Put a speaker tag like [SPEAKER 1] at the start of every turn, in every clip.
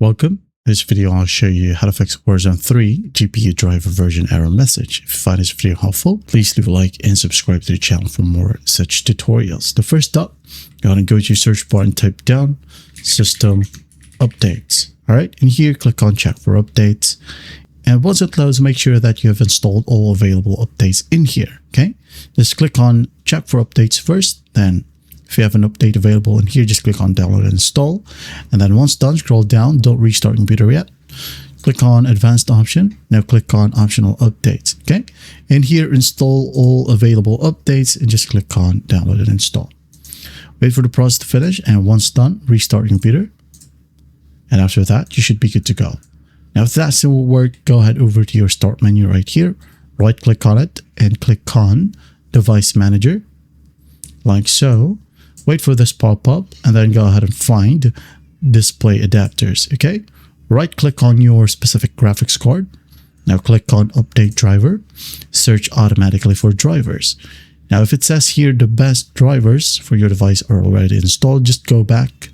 [SPEAKER 1] Welcome. In this video, I'll show you how to fix Warzone 3 GPU driver version error message. If you find this video helpful, please leave a like and subscribe to the channel for more such tutorials. The first up, go ahead and go to your search bar and type down system updates. All right, and here click on check for updates. And once it loads, make sure that you have installed all available updates in here. Okay, just click on check for updates first, then if you have an update available in here, just click on download and install. And then once done, scroll down, don't restart computer yet. Click on advanced option. Now click on optional updates. Okay. And here install all available updates and just click on download and install. Wait for the process to finish. And once done, restart your computer. And after that, you should be good to go. Now, if that still will work, go ahead over to your start menu right here. Right click on it and click on device manager like so. Wait for this pop-up and then go ahead and find display adapters. Okay, right click on your specific graphics card. Now click on update driver, search automatically for drivers. Now if it says here the best drivers for your device are already installed, just go back.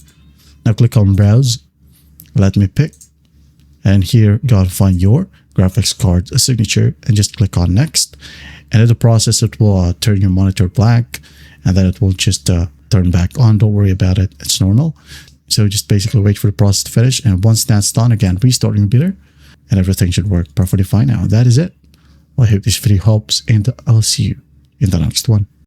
[SPEAKER 1] Now click on browse, let me pick, and here go and find your graphics card signature and just click on next. And in the process it will turn your monitor black and then it will just turn back on. Don't worry about it, it's normal. So just basically wait for the process to finish, and once that's done, again restart your computer and everything should work perfectly fine. Now that is it. Well, I hope this video helps and I'll see you in the next one.